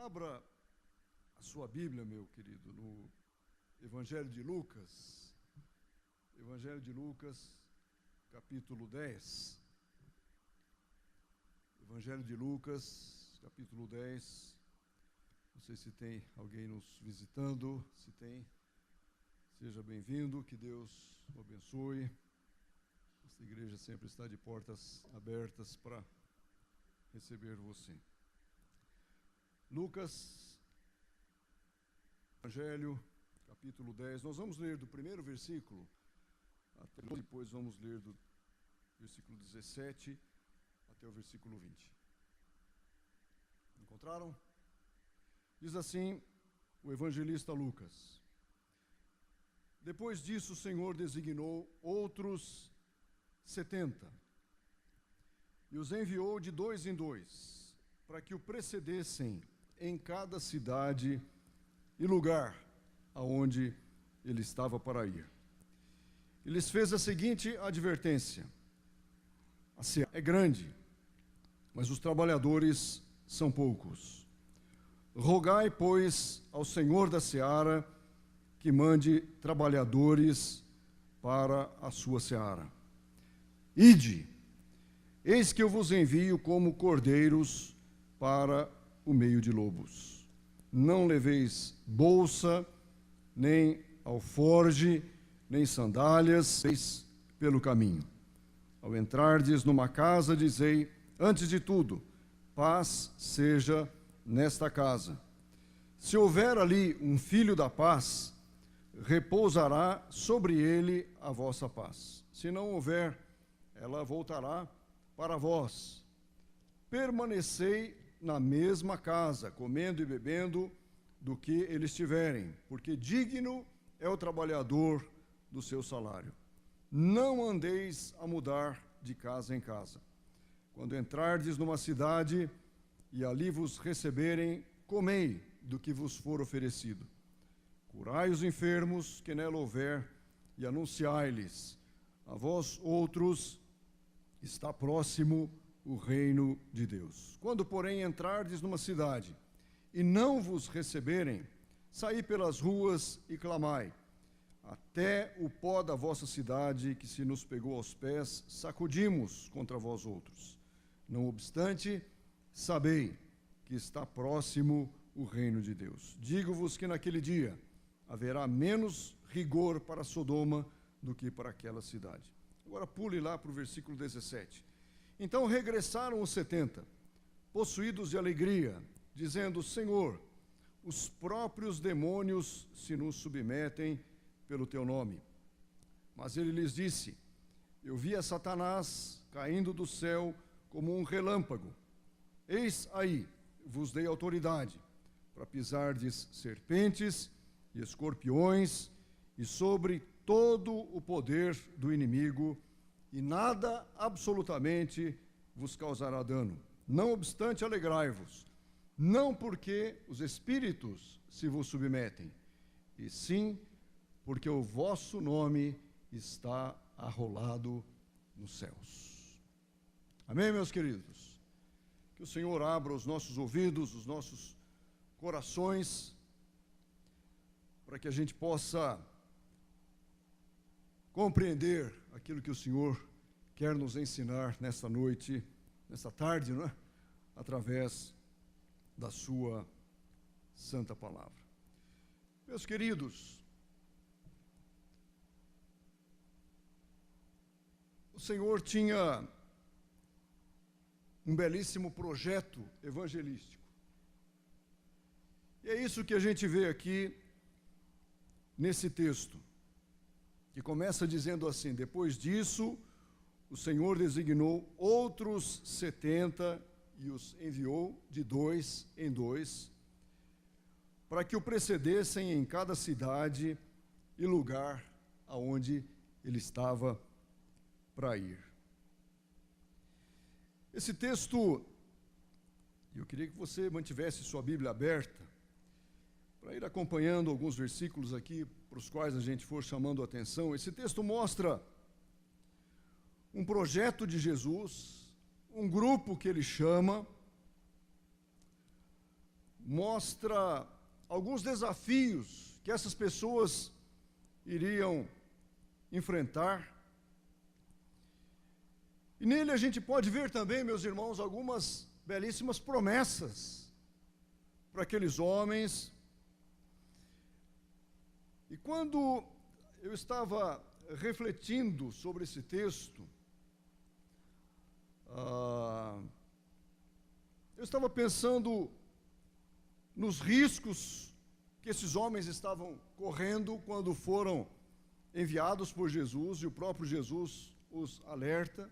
Abra a sua Bíblia, meu querido, no Evangelho de Lucas. Evangelho de Lucas, capítulo 10. Evangelho de Lucas, capítulo 10. Não sei se tem alguém nos visitando. Se tem, seja bem-vindo, que Deus o abençoe. Esta igreja sempre está de portas abertas para receber você. Lucas, Evangelho, capítulo 10. Nós vamos ler do primeiro versículo, até depois vamos ler do versículo 17 até o versículo 20. Encontraram? Diz assim o evangelista Lucas: Depois disso, o Senhor designou outros 70 e os enviou de dois em dois, para que o precedessem em cada cidade e lugar aonde ele estava para ir. E lhes fez a seguinte advertência: a seara é grande, mas os trabalhadores são poucos. Rogai, pois, ao Senhor da seara que mande trabalhadores para a sua seara. Ide, eis que eu vos envio como cordeiros para o meio de lobos. Não leveis bolsa, nem alforge, nem sandálias pelo caminho. Ao entrardes numa casa, dizei, antes de tudo, paz seja nesta casa. Se houver ali um filho da paz, repousará sobre ele a vossa paz. Se não houver, ela voltará para vós. Permanecei na mesma casa, comendo e bebendo do que eles tiverem, porque digno é o trabalhador do seu salário. Não andeis a mudar de casa em casa. Quando entrardes numa cidade e ali vos receberem, comei do que vos for oferecido. Curai os enfermos que nela houver e anunciai-lhes: a vós outros está próximo o reino de Deus. Quando, porém, entrardes numa cidade e não vos receberem, saí pelas ruas e clamai: até o pó da vossa cidade, que se nos pegou aos pés, sacudimos contra vós outros. Não obstante, sabei que está próximo o reino de Deus. Digo-vos que naquele dia haverá menos rigor para Sodoma do que para aquela cidade. Agora pule lá para o versículo 17. Então regressaram os 70, possuídos de alegria, dizendo: Senhor, os próprios demônios se nos submetem pelo teu nome. Mas ele lhes disse: eu vi a Satanás caindo do céu como um relâmpago. Eis aí, vos dei autoridade para pisardes serpentes e escorpiões e sobre todo o poder do inimigo, e nada absolutamente vos causará dano. Não obstante, alegrai-vos, não porque os espíritos se vos submetem, e sim porque o vosso nome está arrolado nos céus. Amém, meus queridos? Que o Senhor abra os nossos ouvidos, os nossos corações, para que a gente possa compreender aquilo que o Senhor quer nos ensinar nesta noite, nesta tarde, não é? Através da sua santa palavra. Meus queridos, o Senhor tinha um belíssimo projeto evangelístico. E é isso que a gente vê aqui nesse texto, que começa dizendo assim: depois disso, o Senhor designou outros 70 e os enviou de dois em dois, para que o precedessem em cada cidade e lugar aonde ele estava para ir. Esse texto, eu queria que você mantivesse sua Bíblia aberta, para ir acompanhando alguns versículos aqui, para os quais a gente for chamando a atenção. Esse texto mostra um projeto de Jesus, um grupo que ele chama, mostra alguns desafios que essas pessoas iriam enfrentar. E nele a gente pode ver também, meus irmãos, algumas belíssimas promessas para aqueles homens. E quando eu estava refletindo sobre esse texto, eu estava pensando nos riscos que esses homens estavam correndo quando foram enviados por Jesus, e o próprio Jesus os alerta.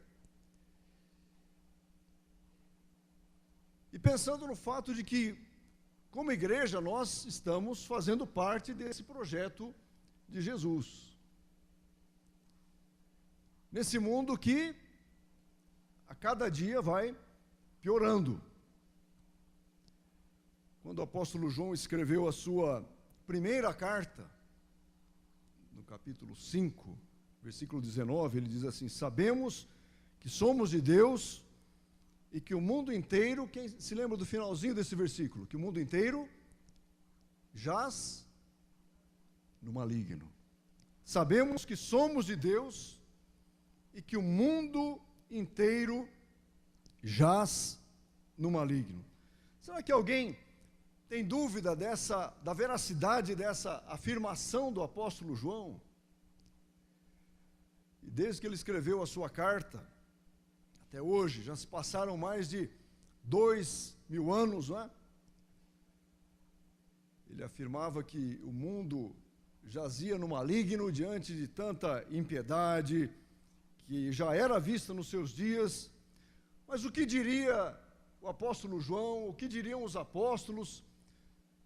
E pensando no fato de que, como igreja, nós estamos fazendo parte desse projeto de Jesus. Nesse mundo que a cada dia vai piorando. Quando o apóstolo João escreveu a sua primeira carta, no capítulo 5, versículo 19, ele diz assim: sabemos que somos de Deus e que o mundo inteiro, quem se lembra do finalzinho desse versículo? Que o mundo inteiro jaz no maligno. Sabemos que somos de Deus e que o mundo inteiro jaz no maligno. Será que alguém tem dúvida da veracidade dessa afirmação do apóstolo João? E desde que ele escreveu a sua carta, até hoje, já se passaram mais de 2000 anos, não é? Ele afirmava que o mundo jazia no maligno diante de tanta impiedade, que já era vista nos seus dias. Mas o que diria o apóstolo João, o que diriam os apóstolos,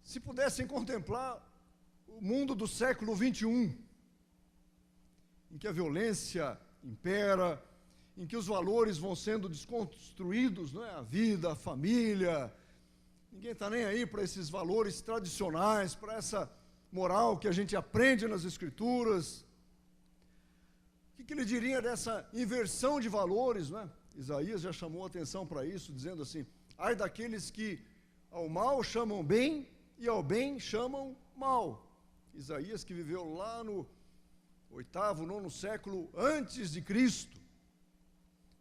se pudessem contemplar o mundo do século 21, em que a violência impera, em que os valores vão sendo desconstruídos, não é? A vida, a família, ninguém está nem aí para esses valores tradicionais, para essa moral que a gente aprende nas Escrituras. O que ele diria dessa inversão de valores, não é? Isaías já chamou a atenção para isso, dizendo assim: ai daqueles que ao mal chamam bem e ao bem chamam mal. Isaías, que viveu lá no 8º, 9º século antes de Cristo.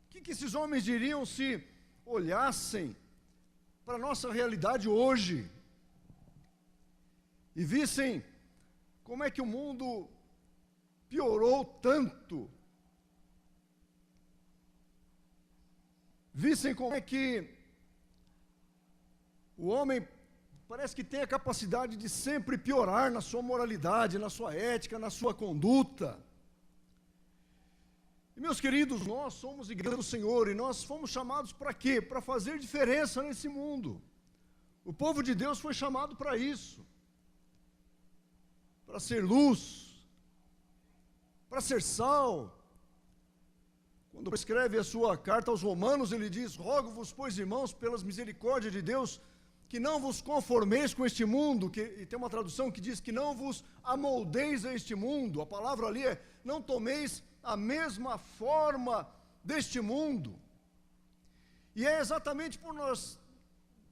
O que esses homens diriam se olhassem para a nossa realidade hoje e vissem como é que o mundo piorou tanto? Vissem como é que o homem parece que tem a capacidade de sempre piorar na sua moralidade, na sua ética, na sua conduta. E, meus queridos, nós somos igreja do Senhor e nós fomos chamados para quê? Para fazer diferença nesse mundo. O povo de Deus foi chamado para isso, para ser luz, para ser sal. Quando escreve a sua carta aos Romanos, ele diz: rogo-vos, pois, irmãos, pelas misericórdias de Deus, que não vos conformeis com este mundo, e tem uma tradução que diz que não vos amoldeis a este mundo. A palavra ali é: não tomeis a mesma forma deste mundo. E é exatamente por nós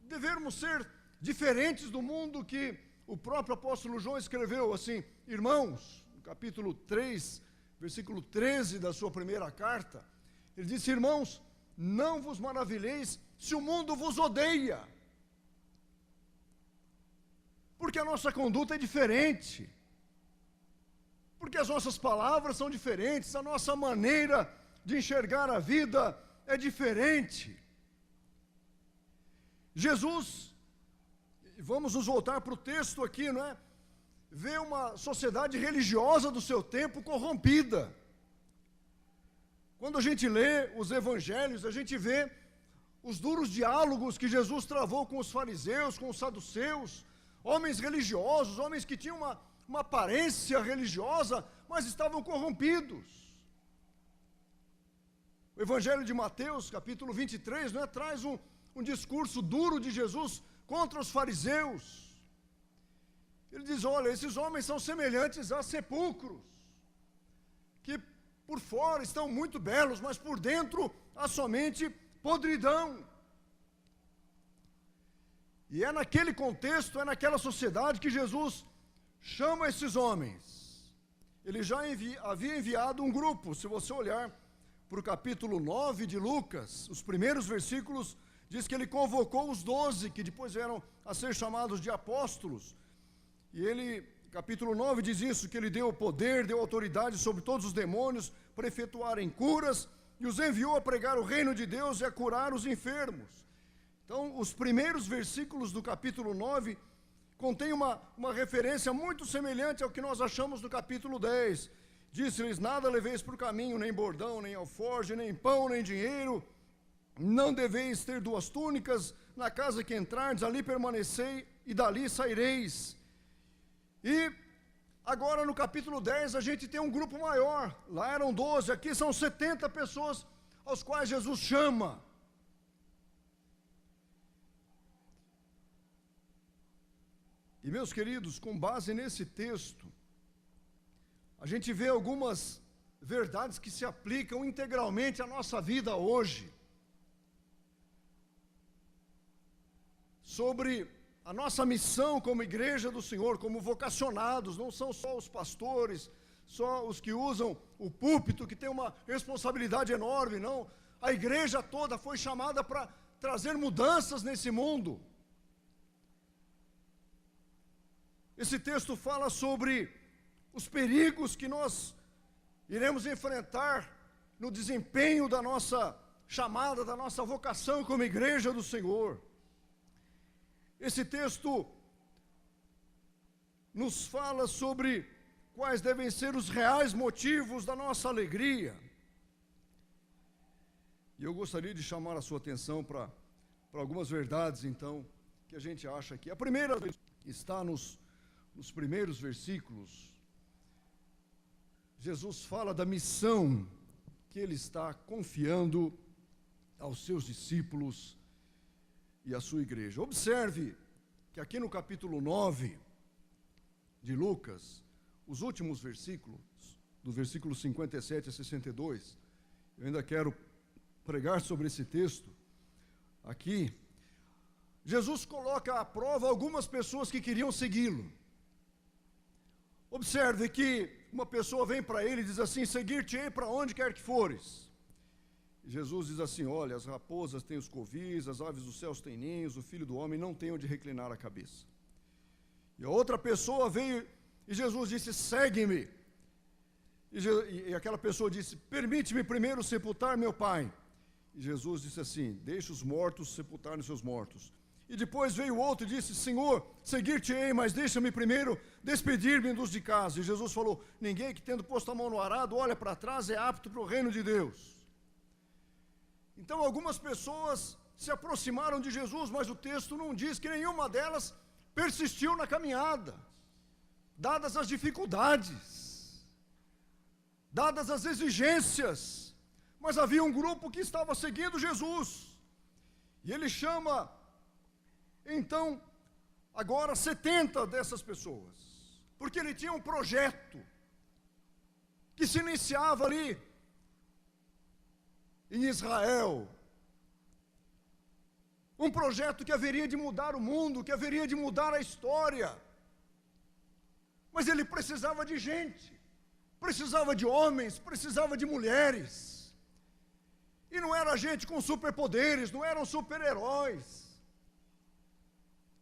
devermos ser diferentes do mundo que o próprio apóstolo João escreveu assim: irmãos, no capítulo 3, versículo 13 da sua primeira carta, ele disse: irmãos, não vos maravilheis se o mundo vos odeia, porque a nossa conduta é diferente, porque as nossas palavras são diferentes, a nossa maneira de enxergar a vida é diferente. Jesus, vamos nos voltar para o texto aqui, não é? Vê uma sociedade religiosa do seu tempo corrompida. Quando a gente lê os evangelhos, a gente vê os duros diálogos que Jesus travou com os fariseus, com os saduceus, homens religiosos, homens que tinham uma aparência religiosa, mas estavam corrompidos. O Evangelho de Mateus, capítulo 23, não é? Traz um discurso duro de Jesus contra os fariseus. Ele diz: olha, esses homens são semelhantes a sepulcros, que por fora estão muito belos, mas por dentro há somente podridão. E é naquele contexto, é naquela sociedade que Jesus chama esses homens. Ele já havia enviado um grupo. Se você olhar para o capítulo 9 de Lucas, os primeiros versículos, diz que ele convocou os 12, que depois vieram a ser chamados de apóstolos. E ele, capítulo 9 diz isso, que ele deu poder, deu autoridade sobre todos os demônios para efetuarem curas, e os enviou a pregar o reino de Deus e a curar os enfermos. Então, os primeiros versículos do capítulo 9 contêm uma referência muito semelhante ao que nós achamos no capítulo 10. Disse-lhes: nada leveis por caminho, nem bordão, nem alforje, nem pão, nem dinheiro. Não deveis ter 2 túnicas. Na casa que entrardes, ali permanecei, e dali saireis. E agora no capítulo 10 a gente tem um grupo maior. Lá eram 12, aqui são 70 pessoas aos quais Jesus chama. E meus queridos, com base nesse texto, a gente vê algumas verdades que se aplicam integralmente à nossa vida hoje. Sobre a nossa missão como igreja do Senhor, como vocacionados, não são só os pastores, só os que usam o púlpito, que tem uma responsabilidade enorme, não. A igreja toda foi chamada para trazer mudanças nesse mundo. Esse texto fala sobre os perigos que nós iremos enfrentar no desempenho da nossa chamada, da nossa vocação como igreja do Senhor. Esse texto nos fala sobre quais devem ser os reais motivos da nossa alegria. E eu gostaria de chamar a sua atenção para algumas verdades, então, que a gente acha aqui. A primeira está nos primeiros versículos. Jesus fala da missão que ele está confiando aos seus discípulos e à sua igreja. Observe que aqui no capítulo 9 de Lucas, os últimos versículos, do versículo 57 a 62, eu ainda quero pregar sobre esse texto. Aqui, Jesus coloca à prova algumas pessoas que queriam segui-lo. Observe que uma pessoa vem para ele e diz assim: seguir-te-ei para onde quer que fores. E Jesus diz assim: olha, as raposas têm os covis, as aves dos céus têm ninhos, o filho do homem não tem onde reclinar a cabeça. E a outra pessoa veio e Jesus disse: segue-me. E aquela pessoa disse: permite-me primeiro sepultar meu pai. E Jesus disse assim: deixa os mortos sepultarem seus mortos. E depois veio outro e disse: Senhor, seguir-te-ei, mas deixa-me primeiro despedir-me dos de casa. E Jesus falou: ninguém que tendo posto a mão no arado olha para trás é apto para o reino de Deus. Então algumas pessoas se aproximaram de Jesus, mas o texto não diz que nenhuma delas persistiu na caminhada, dadas as dificuldades, dadas as exigências. Mas havia um grupo que estava seguindo Jesus, e ele chama então agora 70 dessas pessoas, porque ele tinha um projeto que se iniciava ali em Israel, um projeto que haveria de mudar o mundo, que haveria de mudar a história. Mas ele precisava de gente, precisava de homens, precisava de mulheres. E não era gente com superpoderes, não eram super-heróis.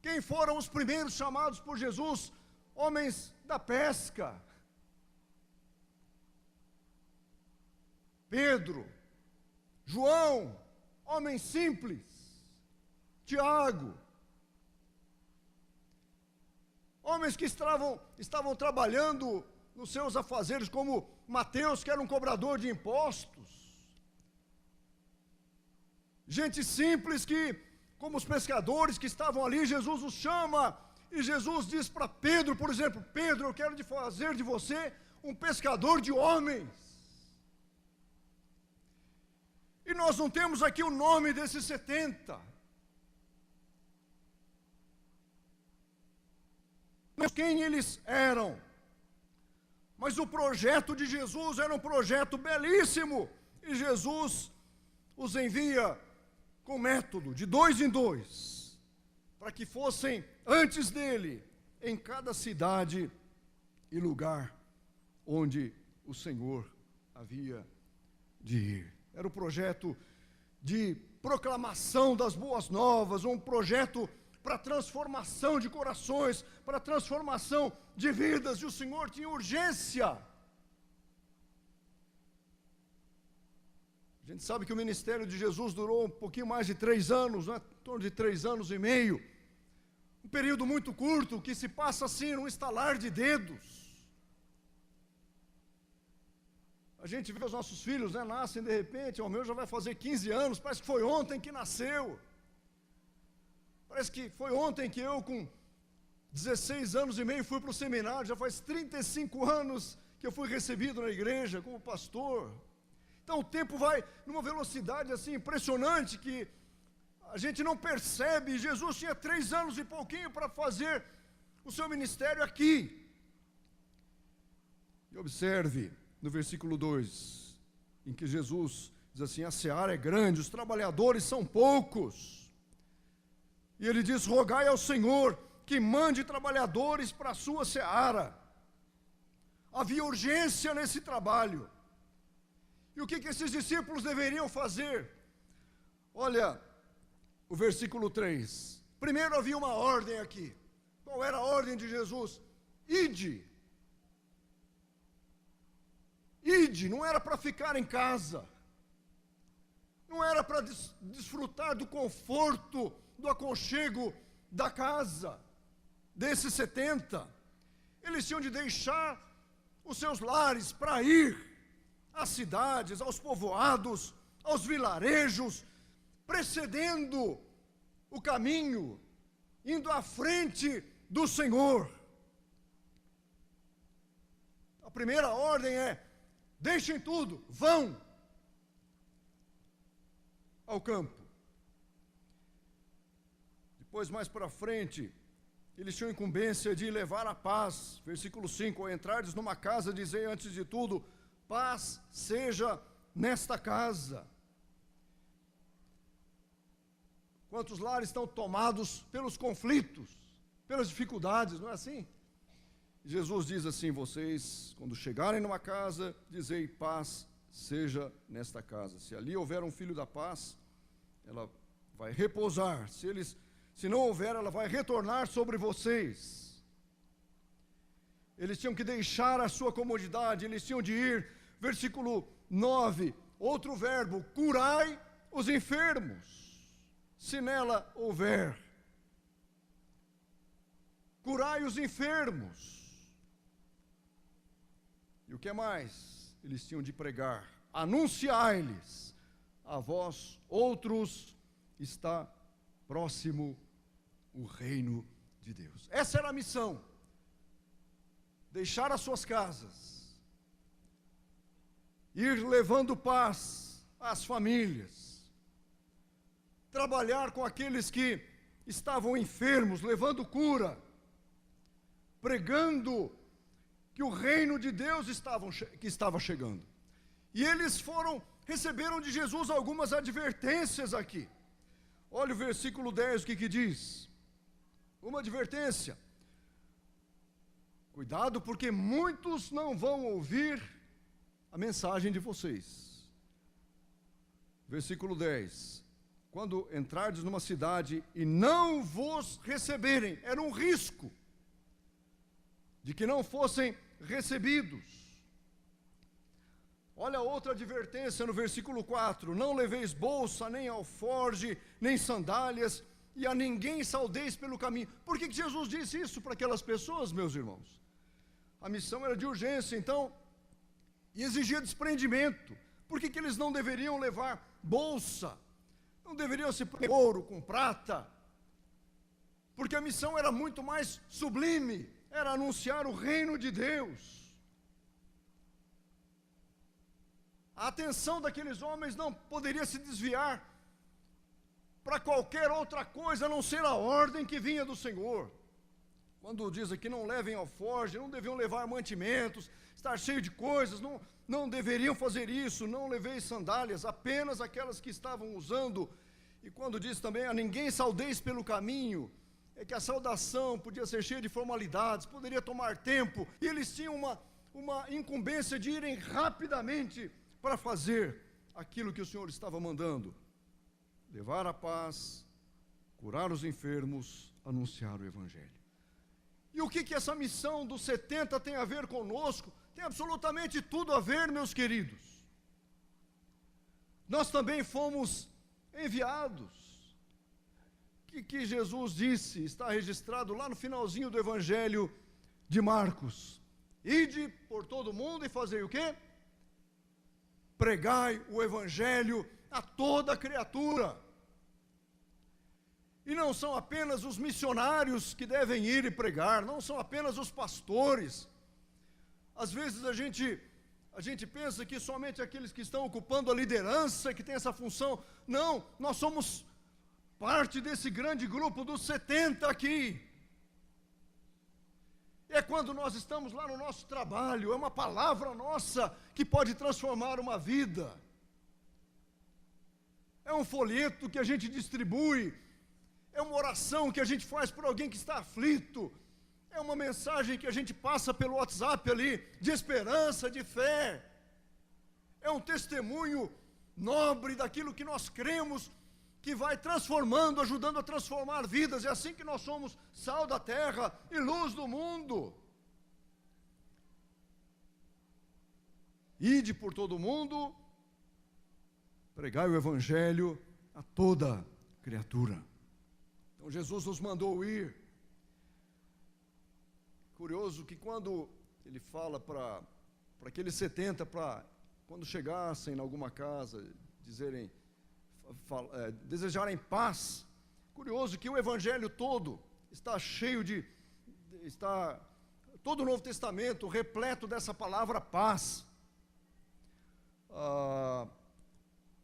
Quem foram os primeiros chamados por Jesus? Homens da pesca. Pedro, João, homens simples. Tiago. Homens que estavam trabalhando nos seus afazeres, como Mateus, que era um cobrador de impostos. Gente simples que, como os pescadores que estavam ali, Jesus os chama, e Jesus diz para Pedro, por exemplo: Pedro, eu quero fazer de você um pescador de homens. E nós não temos aqui o nome desses 70. Não quem eles eram. Mas o projeto de Jesus era um projeto belíssimo, e Jesus os envia com método, de 2 em 2. para que fossem antes dele em cada cidade e lugar onde o Senhor havia de ir. Era o projeto de proclamação das boas novas, um projeto para transformação de corações, para transformação de vidas, e o Senhor tinha urgência. A gente sabe que o ministério de Jesus durou um pouquinho mais de 3 anos, né? Em torno de 3 anos e meio. Um período muito curto, que se passa assim, num estalar de dedos. A gente vê os nossos filhos, né, nascem de repente, o meu já vai fazer 15 anos, parece que foi ontem que nasceu. Parece que foi ontem que eu, com 16 anos e meio, fui para o seminário, já faz 35 anos que eu fui recebido na igreja como pastor. Então o tempo vai numa velocidade assim impressionante que a gente não percebe. Jesus tinha 3 anos e pouquinho para fazer o seu ministério aqui. E observe no versículo 2, em que Jesus diz assim: a seara é grande, os trabalhadores são poucos. E ele diz: rogai ao Senhor que mande trabalhadores para a sua seara. Havia urgência nesse trabalho. E o que esses discípulos deveriam fazer? Olha, o versículo 3. Primeiro havia uma ordem aqui. Qual era a ordem de Jesus? Ide. Ide, não era para ficar em casa. Não era para desfrutar do conforto, do aconchego da casa desses 70. Eles tinham de deixar os seus lares para ir às cidades, aos povoados, aos vilarejos, precedendo o caminho, indo à frente do Senhor. A primeira ordem é: deixem tudo, vão ao campo. Depois, mais para frente, eles tinham incumbência de levar a paz. Versículo 5: ao entrardes numa casa, dizei antes de tudo: paz seja nesta casa. Quantos lares estão tomados pelos conflitos, pelas dificuldades, não é assim? Jesus diz assim: vocês, quando chegarem numa casa, dizei: paz seja nesta casa. Se ali houver um filho da paz, ela vai repousar. Se não houver, ela vai retornar sobre vocês. Eles tinham que deixar a sua comodidade, eles tinham de ir. Versículo 9, outro verbo: curai os enfermos, se nela houver. Curai os enfermos. E o que mais? Eles tinham de pregar: anunciai-lhes, a vós outros está próximo o reino de Deus. Essa era a missão: deixar as suas casas, ir levando paz às famílias, trabalhar com aqueles que estavam enfermos, levando cura, pregando que o reino de Deus estava chegando. E eles receberam de Jesus algumas advertências aqui. Olha o versículo 10, o que diz? Uma advertência: cuidado, porque muitos não vão ouvir a mensagem de vocês. Versículo 10: quando entrardes numa cidade e não vos receberem, era um risco de que não fossem recebidos. Olha outra advertência no versículo 4: não leveis bolsa, nem alforge, nem sandálias, e a ninguém saudeis pelo caminho. Por que Jesus disse isso para aquelas pessoas, meus irmãos? A missão era de urgência, então, e exigia desprendimento. Por que eles não deveriam levar bolsa? Não deveriam se pôr ouro com prata? Porque a missão era muito mais sublime, era anunciar o reino de Deus. A atenção daqueles homens não poderia se desviar para qualquer outra coisa a não ser a ordem que vinha do Senhor. Quando diz aqui: não levem alforje, não deviam levar mantimentos, estar cheio de coisas, não deveriam fazer isso. Não leveis sandálias, apenas aquelas que estavam usando. E quando diz também: a ninguém saudeis pelo caminho, é que a saudação podia ser cheia de formalidades, poderia tomar tempo, e eles tinham uma incumbência de irem rapidamente para fazer aquilo que o Senhor estava mandando: levar a paz, curar os enfermos, anunciar o Evangelho. E o que essa missão dos 70 tem a ver conosco? Tem absolutamente tudo a ver, meus queridos. Nós também fomos enviados. O que Jesus disse, está registrado lá no finalzinho do Evangelho de Marcos: ide por todo mundo e fazei o quê? Pregai o Evangelho a toda criatura. E não são apenas os missionários que devem ir e pregar, não são apenas os pastores. Às vezes a gente pensa que somente aqueles que estão ocupando a liderança que tem essa função. Não, nós somos parte desse grande grupo dos 70 aqui. É quando nós estamos lá no nosso trabalho, é uma palavra nossa que pode transformar uma vida. É um folheto que a gente distribui, é uma oração que a gente faz por alguém que está aflito, é uma mensagem que a gente passa pelo WhatsApp ali, de esperança, de fé. É um testemunho nobre daquilo que nós cremos, que vai transformando, ajudando a transformar vidas. É assim que nós somos sal da terra e luz do mundo. Ide por todo mundo, pregai o Evangelho a toda criatura. Então Jesus nos mandou ir. Curioso que quando ele fala para aqueles 70, quando chegassem em alguma casa, desejarem paz. Curioso que o Evangelho todo está cheio todo o Novo Testamento repleto dessa palavra paz. O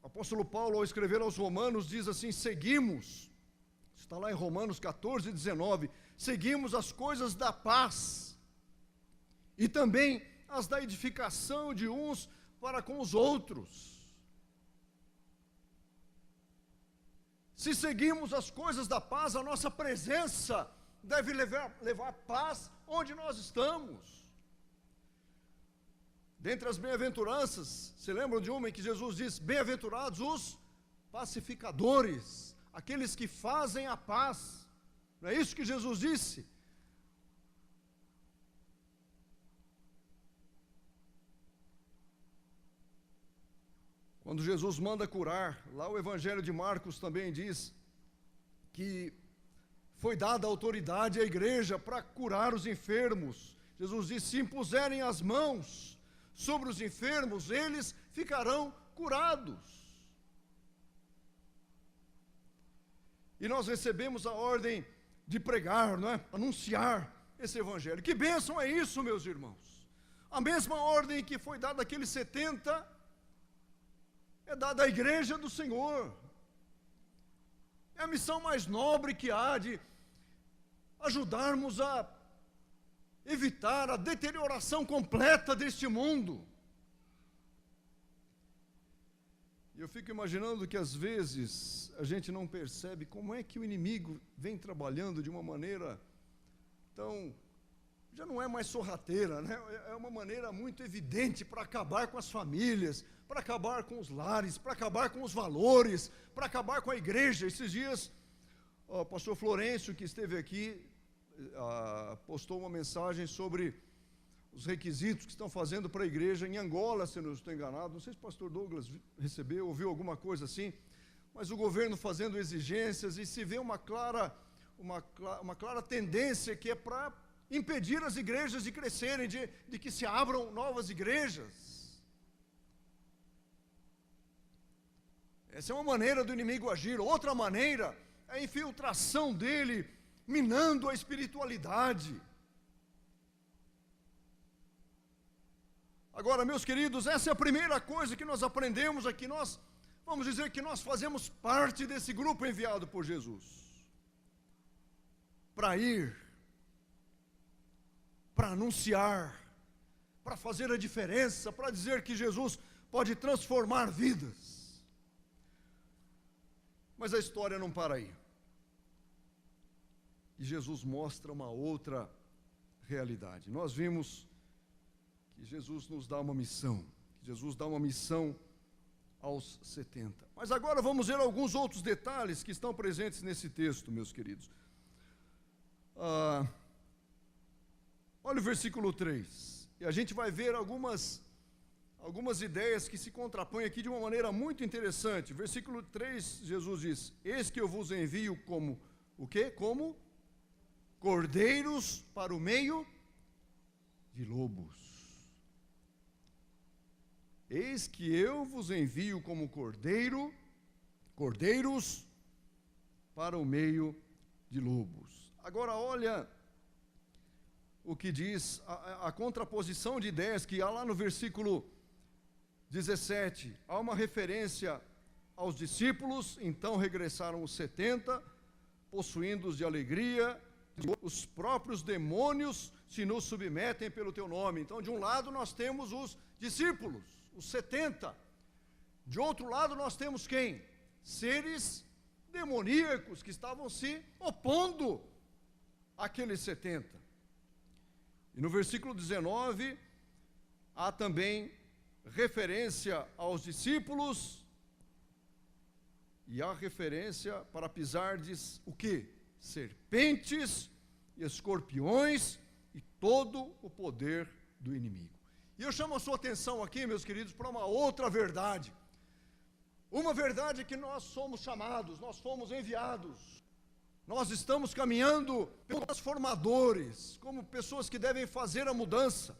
apóstolo Paulo, ao escrever aos Romanos, diz assim: seguimos, está lá em Romanos 14, 19, seguimos as coisas da paz e também as da edificação de uns para com os outros. Se seguimos as coisas da paz, a nossa presença deve levar paz onde nós estamos. Dentre as bem-aventuranças, se lembram de uma em que Jesus diz: bem-aventurados os pacificadores, aqueles que fazem a paz. Não é isso que Jesus disse? Quando Jesus manda curar, lá o Evangelho de Marcos também diz que foi dada autoridade à igreja para curar os enfermos. Jesus disse: se impuserem as mãos sobre os enfermos, eles ficarão curados. E nós recebemos a ordem de pregar, não é? Anunciar esse Evangelho. Que bênção é isso, meus irmãos? A mesma ordem que foi dada àqueles 70 é dada à igreja do Senhor. É a missão mais nobre que há, de ajudarmos a evitar a deterioração completa deste mundo. E eu fico imaginando que às vezes a gente não percebe como é que o inimigo vem trabalhando de uma maneira tão, já não é mais sorrateira, né? É uma maneira muito evidente para acabar com as famílias, para acabar com os lares, para acabar com os valores, para acabar com a igreja. Esses dias, o pastor Florencio, que esteve aqui, postou uma mensagem sobre os requisitos que estão fazendo para a igreja em Angola, se eu não estou enganado. Não sei se o pastor Douglas recebeu, ouviu alguma coisa assim, mas o governo fazendo exigências, e se vê uma clara tendência que é para impedir as igrejas de crescerem, de que se abram novas igrejas. Essa é uma maneira do inimigo agir. Outra maneira é a infiltração dele, minando a espiritualidade. Agora, meus queridos, essa é a primeira coisa que nós aprendemos aqui. Nós vamos dizer que nós fazemos parte desse grupo enviado por Jesus para ir, para anunciar, para fazer a diferença, para dizer que Jesus pode transformar vidas. Mas a história não para aí. e Jesus mostra uma outra realidade. Nós vimos que Jesus nos dá uma missão, aos 70. Mas agora vamos ver alguns outros detalhes que estão presentes nesse texto, meus queridos. Olha o versículo 3, e a gente vai ver algumas ideias que se contrapõem aqui de uma maneira muito interessante. Versículo 3, Jesus diz: eis que eu vos envio como, o quê? Como cordeiros para o meio de lobos. Eis que eu vos envio como cordeiros para o meio de lobos. Agora olha o que diz a contraposição de ideias que há lá no versículo 17. Há uma referência aos discípulos, então regressaram os 70, possuindo-os de alegria, os próprios demônios se nos submetem pelo teu nome. Então, de um lado nós temos os discípulos, os 70. De outro lado nós temos quem? Seres demoníacos que estavam se opondo àqueles 70. E no versículo 19, há também referência aos discípulos, e há referência para pisardes o quê? Serpentes e escorpiões e todo o poder do inimigo. E eu chamo a sua atenção aqui, meus queridos, para uma outra verdade. Uma verdade que nós somos chamados, nós fomos enviados. Nós estamos caminhando como transformadores, como pessoas que devem fazer a mudança.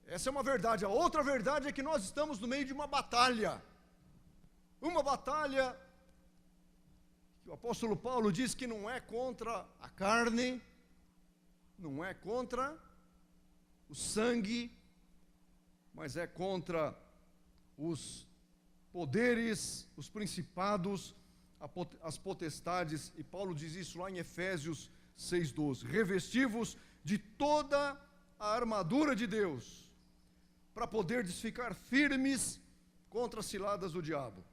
Essa é uma verdade. A outra verdade é que nós estamos no meio de uma batalha. Uma batalha que o apóstolo Paulo diz que não é contra a carne, não é contra o sangue, mas é contra os poderes, os principados, as potestades, e Paulo diz isso lá em Efésios 6:12, revestivos de toda a armadura de Deus, para poderdes ficar firmes contra as ciladas do diabo,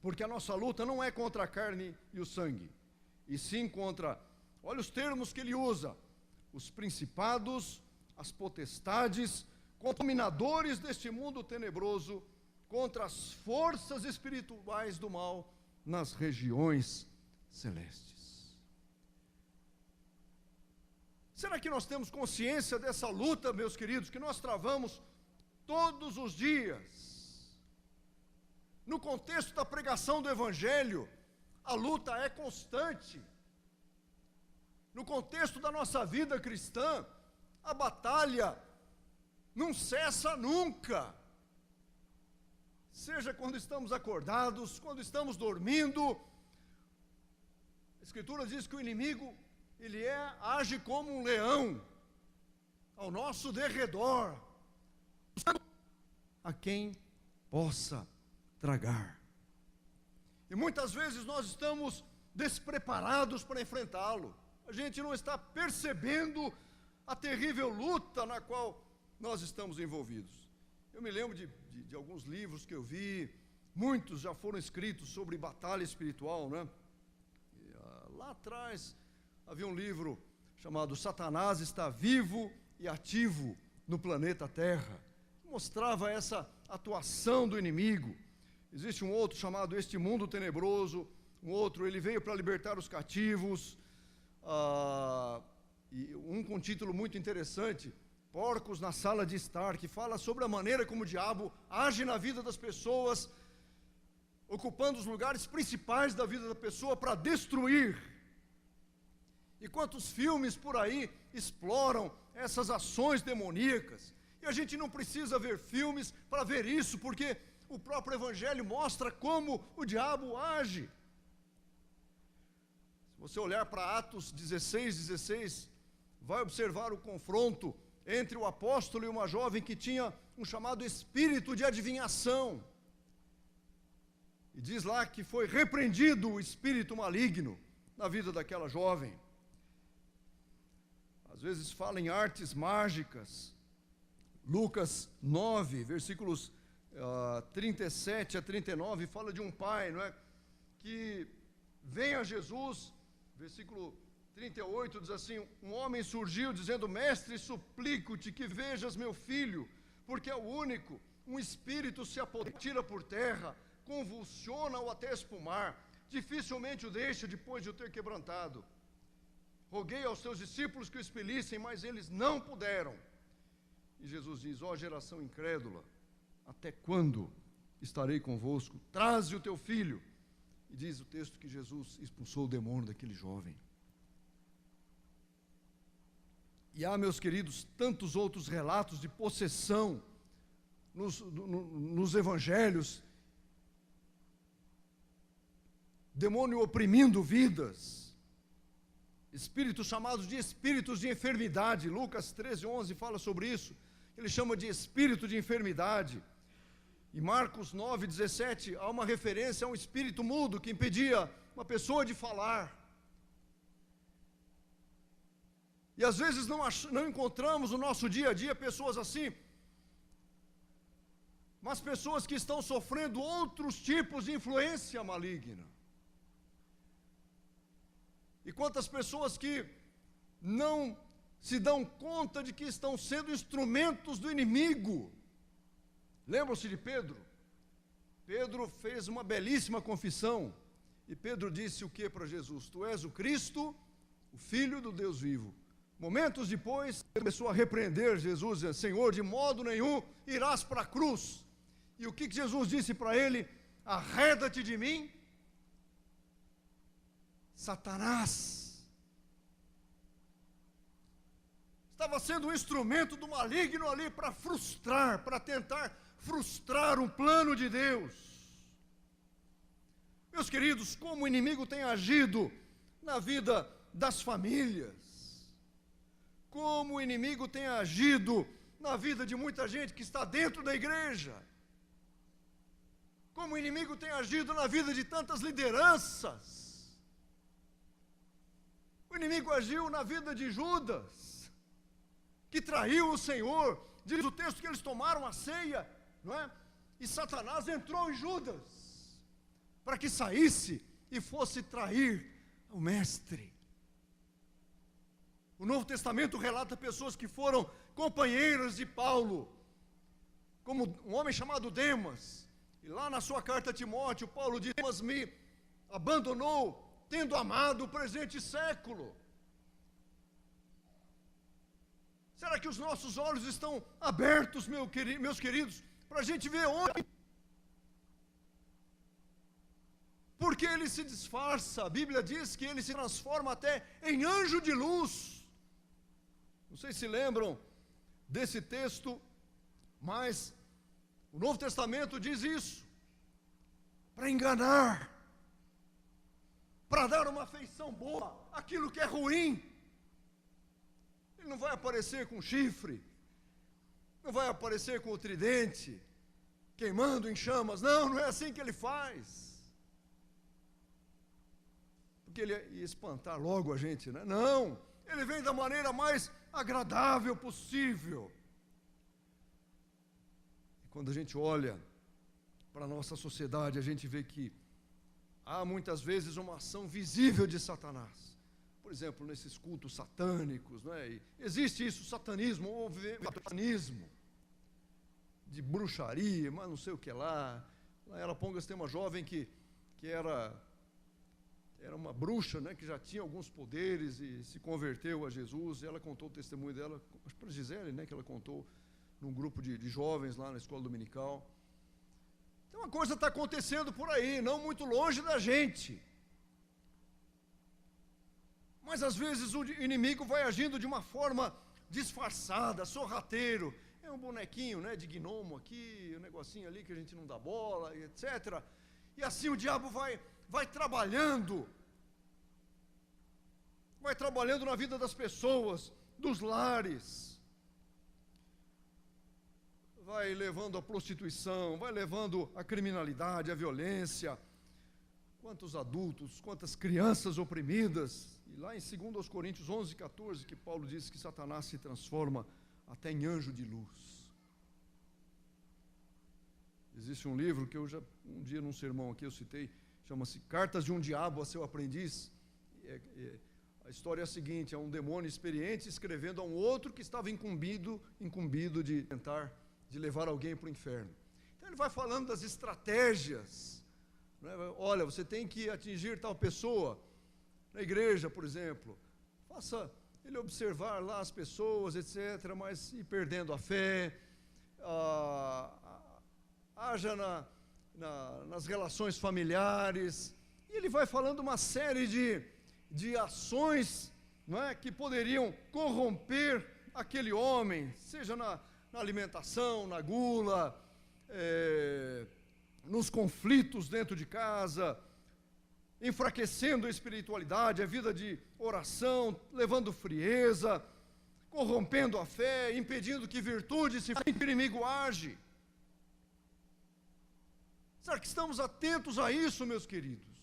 porque a nossa luta não é contra a carne e o sangue, e sim contra, olha os termos que ele usa, os principados, as potestades, contra os dominadores deste mundo tenebroso, contra as forças espirituais do mal nas regiões celestes. Será que nós temos consciência dessa luta, meus queridos, que nós travamos todos os dias? No contexto da pregação do Evangelho, a luta é constante. No contexto da nossa vida cristã, a batalha não cessa nunca. Seja quando estamos acordados, quando estamos dormindo. A Escritura diz que o inimigo, ele age como um leão ao nosso derredor, a quem possa tragar. E muitas vezes nós estamos despreparados para enfrentá-lo. A gente não está percebendo a terrível luta na qual nós estamos envolvidos. Eu me lembro de alguns livros que eu vi, muitos já foram escritos sobre batalha espiritual, né? Lá atrás havia um livro chamado Satanás está vivo e ativo no planeta Terra, que mostrava essa atuação do inimigo. Existe um outro chamado Este Mundo Tenebroso, um outro, ele veio para libertar os cativos, e um com um título muito interessante, Porcos na Sala de Estar, que fala sobre a maneira como o diabo age na vida das pessoas, ocupando os lugares principais da vida da pessoa para destruir. E quantos filmes por aí exploram essas ações demoníacas. E a gente não precisa ver filmes para ver isso, porque o próprio Evangelho mostra como o diabo age. Se você olhar para Atos 16, vai observar o confronto entre o apóstolo e uma jovem que tinha um chamado espírito de adivinhação. E diz lá que foi repreendido o espírito maligno na vida daquela jovem. Às vezes fala em artes mágicas. Lucas 9, versículos 37 a 39, fala de um pai, não é, que vem a Jesus Versículo 38 diz assim: um homem surgiu dizendo: mestre, suplico-te que vejas meu filho, porque é o único. Um espírito se apodera, tira por terra, convulsiona-o até espumar, dificilmente o deixa depois de o ter quebrantado. Roguei aos teus discípulos que o expelissem, mas eles não puderam. E Jesus diz: ó geração incrédula, até quando estarei convosco? Traze o teu filho. E diz o texto que Jesus expulsou o demônio daquele jovem. E há, meus queridos, tantos outros relatos de possessão nos evangelhos, demônio oprimindo vidas, espíritos chamados de espíritos de enfermidade. Lucas 13:11 fala sobre isso. Ele chama de espírito de enfermidade. Em Marcos 9:17 há uma referência a um espírito mudo que impedia uma pessoa de falar. E às vezes não encontramos no nosso dia a dia pessoas assim, mas pessoas que estão sofrendo outros tipos de influência maligna. E quantas pessoas que não se dão conta de que estão sendo instrumentos do inimigo. Lembram-se de Pedro? Pedro fez uma belíssima confissão. E Pedro disse o que para Jesus? Tu és o Cristo, o Filho do Deus vivo. Momentos depois, ele começou a repreender Jesus, dizendo: Senhor, de modo nenhum irás para a cruz. E o que Jesus disse para ele? Arreda-te de mim, Satanás. Estava sendo um instrumento do maligno ali para frustrar, para tentar frustrar um plano de Deus. Meus queridos, como o inimigo tem agido na vida das famílias, como o inimigo tem agido na vida de muita gente que está dentro da igreja, como o inimigo tem agido na vida de tantas lideranças. O inimigo agiu na vida de Judas, que traiu o Senhor. Diz o texto que eles tomaram a ceia, não é? E Satanás entrou em Judas, para que saísse e fosse trair o mestre. O Novo Testamento relata pessoas que foram companheiras de Paulo, como um homem chamado Demas. E lá na sua carta a Timóteo, Paulo diz: Demas me abandonou, tendo amado o presente século. Será que os nossos olhos estão abertos, meus queridos, para a gente ver onde? Porque ele se disfarça. A Bíblia diz que ele se transforma até em anjo de luz. Não sei se lembram desse texto, mas o Novo Testamento diz isso, para enganar, para dar uma feição boa àquilo que é ruim. Ele não vai aparecer com chifre, não vai aparecer com o tridente, queimando em chamas. Não é assim que ele faz. Porque ele ia espantar logo a gente, né? Não, ele vem da maneira mais agradável possível. E quando a gente olha para a nossa sociedade, a gente vê que há muitas vezes uma ação visível de Satanás. Por exemplo, nesses cultos satânicos, não é? E existe isso, satanismo, ou satanismo, de bruxaria, mas não sei o que lá. Lá em Arapongas tem uma jovem que era uma bruxa, né, que já tinha alguns poderes e se converteu a Jesus. E ela contou o testemunho dela, acho que para Gisele, né, que ela contou num grupo de jovens lá na escola dominical. Então uma coisa está acontecendo por aí, não muito longe da gente. Mas às vezes o inimigo vai agindo de uma forma disfarçada, sorrateiro. É um bonequinho, né, de gnomo aqui, um negocinho ali que a gente não dá bola, etc. E assim o diabo vai trabalhando na vida das pessoas, dos lares. Vai levando a prostituição, vai levando a criminalidade, a violência. Quantos adultos, quantas crianças oprimidas. E lá em 2 Coríntios 11:14, que Paulo diz que Satanás se transforma até em anjo de luz. Existe um livro que eu já, um dia num sermão aqui eu citei, chama-se Cartas de um Diabo a Seu Aprendiz. a história é a seguinte: é um demônio experiente escrevendo a um outro que estava incumbido de tentar, de levar alguém para o inferno. Então ele vai falando das estratégias, né? Olha, você tem que atingir tal pessoa, na igreja, por exemplo, faça ele observar lá as pessoas, etc., mas ir perdendo a fé, haja nas relações familiares, e ele vai falando uma série de ações, não é, que poderiam corromper aquele homem, seja na alimentação, na gula, nos conflitos dentro de casa, enfraquecendo a espiritualidade, a vida de oração, levando frieza, corrompendo a fé, impedindo que virtude se faça, que o inimigo age. Será que estamos atentos a isso, meus queridos?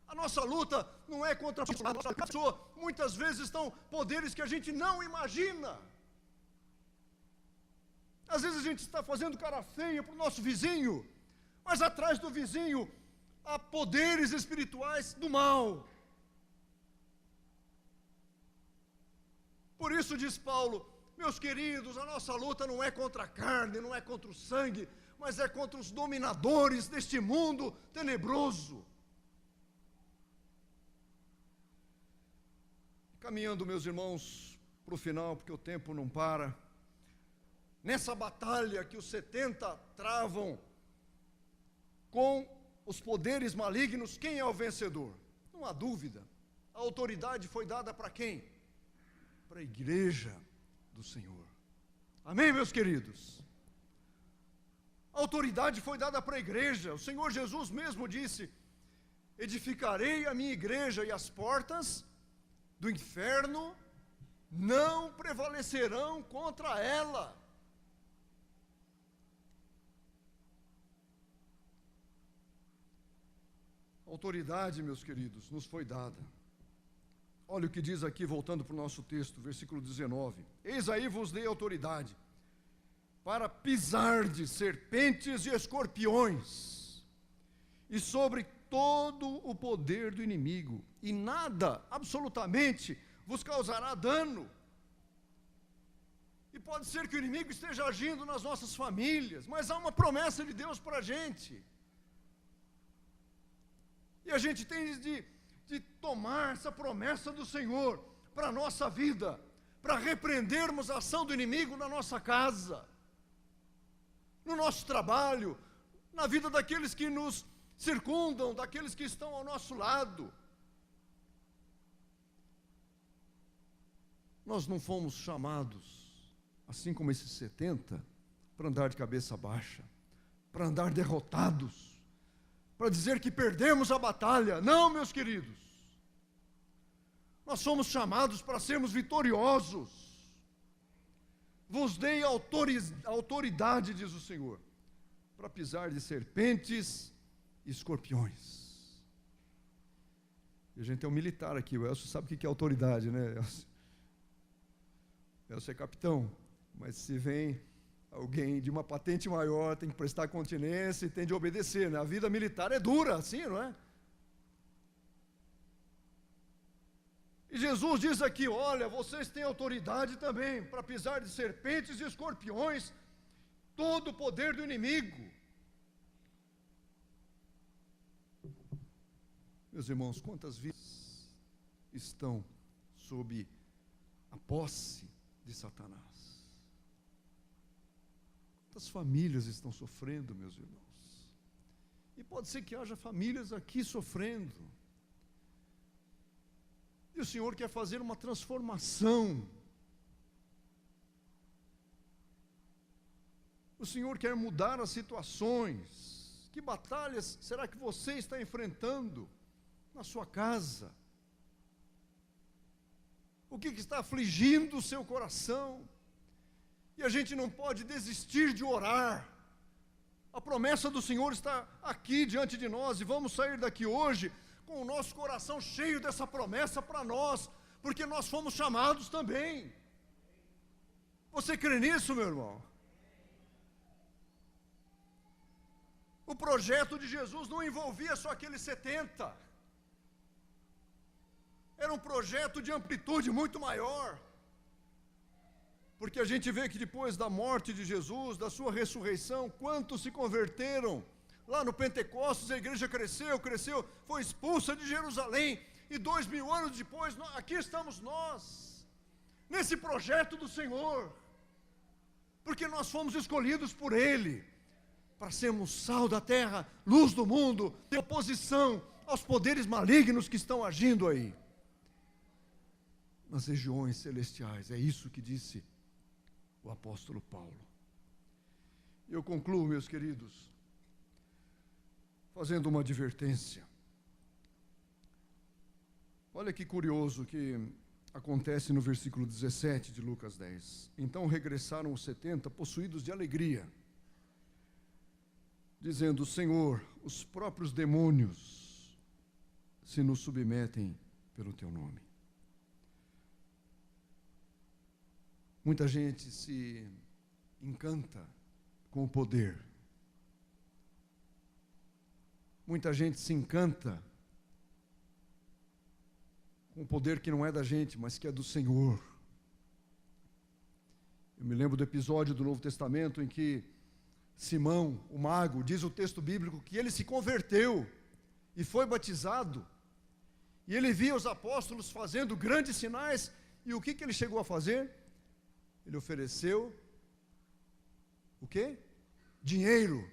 A nossa luta não é contra a pessoa, muitas vezes estão poderes que a gente não imagina. Às vezes a gente está fazendo cara feia para o nosso vizinho, mas atrás do vizinho há poderes espirituais do mal. Por isso diz Paulo: meus queridos, a nossa luta não é contra a carne, não é contra o sangue, mas é contra os dominadores deste mundo tenebroso. Caminhando, meus irmãos, para o final, porque o tempo não para. Nessa batalha que os 70 travam com os poderes malignos, quem é o vencedor? Não há dúvida. A autoridade foi dada para quem? Para a igreja do Senhor. Amém, meus queridos? A autoridade foi dada para a igreja. O Senhor Jesus mesmo disse: edificarei a minha igreja e as portas do inferno não prevalecerão contra ela. Autoridade, meus queridos, nos foi dada. Olha o que diz aqui, voltando para o nosso texto, versículo 19: eis aí vos dei autoridade para pisar de serpentes e escorpiões, e sobre todo o poder do inimigo, e nada, absolutamente, vos causará dano. E pode ser que o inimigo esteja agindo nas nossas famílias, mas há uma promessa de Deus para a gente. E a gente tem de tomar essa promessa do Senhor para a nossa vida, para repreendermos a ação do inimigo na nossa casa, no nosso trabalho, na vida daqueles que nos circundam, daqueles que estão ao nosso lado. Nós não fomos chamados, assim como esses 70, para andar de cabeça baixa, para andar derrotados, para dizer que perdemos a batalha. Não, meus queridos. Nós somos chamados para sermos vitoriosos. Vos dei autoridade, diz o Senhor, para pisar de serpentes e escorpiões. E a gente tem um militar aqui, o Elcio sabe o que é autoridade, né? Elcio é capitão, mas se vem alguém de uma patente maior, tem que prestar continência e tem de obedecer, né? A vida militar é dura, assim, não é? E Jesus diz aqui: olha, vocês têm autoridade também para pisar de serpentes e escorpiões, todo o poder do inimigo. Meus irmãos, quantas vidas estão sob a posse de Satanás? Quantas famílias estão sofrendo, meus irmãos? E pode ser que haja famílias aqui sofrendo. E o Senhor quer fazer uma transformação. O Senhor quer mudar as situações. Que batalhas será que você está enfrentando na sua casa? O que está afligindo o seu coração? E a gente não pode desistir de orar. A promessa do Senhor está aqui diante de nós, e vamos sair daqui hoje com o nosso coração cheio dessa promessa para nós, porque nós fomos chamados também. Você crê nisso, meu irmão? O projeto de Jesus não envolvia só aqueles 70. Era um projeto de amplitude muito maior. Porque a gente vê que depois da morte de Jesus, da sua ressurreição, quantos se converteram? Lá no Pentecostes a igreja cresceu, foi expulsa de Jerusalém. E 2000 anos depois, aqui estamos nós, nesse projeto do Senhor. Porque nós fomos escolhidos por Ele, para sermos sal da terra, luz do mundo, de oposição aos poderes malignos que estão agindo aí, nas regiões celestiais. É isso que disse o apóstolo Paulo. Eu concluo, meus queridos, fazendo uma advertência. Olha que curioso que acontece no versículo 17 de Lucas 10. Então regressaram os 70, possuídos de alegria, dizendo: Senhor, os próprios demônios se nos submetem pelo teu nome. Muita gente se encanta com o poder. Muita gente se encanta com um poder que não é da gente, mas que é do Senhor. Eu me lembro do episódio do Novo Testamento em que Simão, o mago, diz o texto bíblico que ele se converteu e foi batizado. E ele via os apóstolos fazendo grandes sinais. E o que ele chegou a fazer? Ele ofereceu o quê? Dinheiro,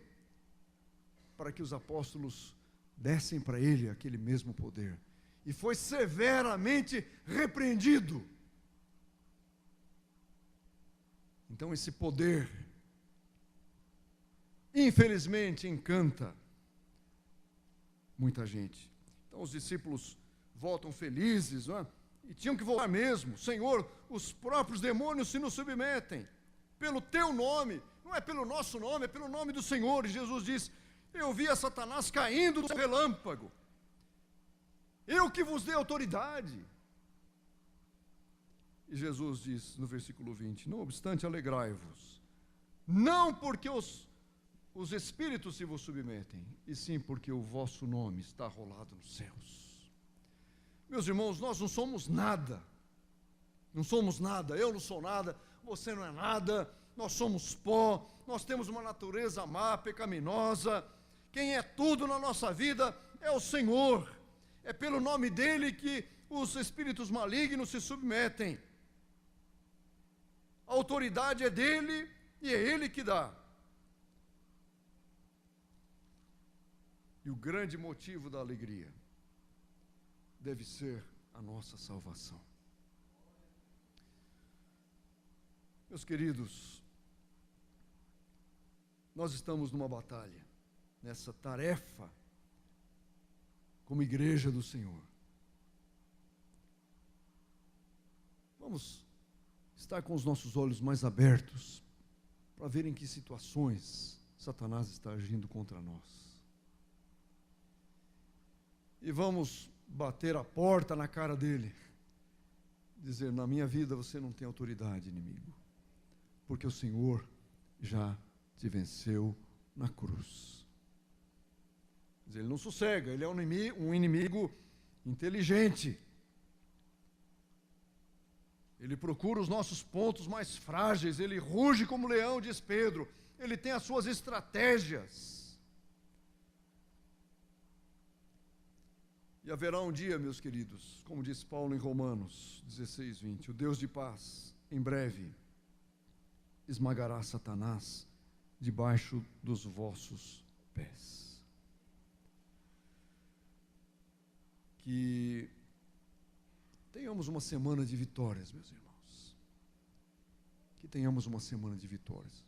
para que os apóstolos dessem para ele aquele mesmo poder. E foi severamente repreendido. Então esse poder, infelizmente, encanta muita gente. Então os discípulos voltam felizes, não é? E tinham que voltar mesmo. Senhor, os próprios demônios se nos submetem pelo teu nome. Não é pelo nosso nome, é pelo nome do Senhor. E Jesus diz: eu vi a Satanás caindo do relâmpago. Eu que vos dei autoridade. E Jesus diz no versículo 20: não obstante, alegrai-vos, não porque os espíritos se vos submetem, e sim porque o vosso nome está rolado nos céus. Meus irmãos, nós não somos nada. Não somos nada. Eu não sou nada, você não é nada. Nós somos pó, nós temos uma natureza má, pecaminosa. Quem é tudo na nossa vida é o Senhor. É pelo nome dele que os espíritos malignos se submetem. A autoridade é dele e é ele que dá. E o grande motivo da alegria deve ser a nossa salvação. Meus queridos, nós estamos numa batalha, nessa tarefa, como igreja do Senhor. Vamos estar com os nossos olhos mais abertos para ver em que situações Satanás está agindo contra nós. E vamos bater a porta na cara dele, dizer: na minha vida você não tem autoridade, inimigo, porque o Senhor já te na cruz. Ele não sossega, ele é um inimigo inteligente. Ele procura os nossos pontos mais frágeis, ele ruge como leão, diz Pedro. Ele tem as suas estratégias. E haverá um dia, meus queridos, como diz Paulo em Romanos 16, 20, o Deus de paz, em breve, esmagará Satanás debaixo dos vossos pés. Que tenhamos uma semana de vitórias, meus irmãos. Que tenhamos uma semana de vitórias.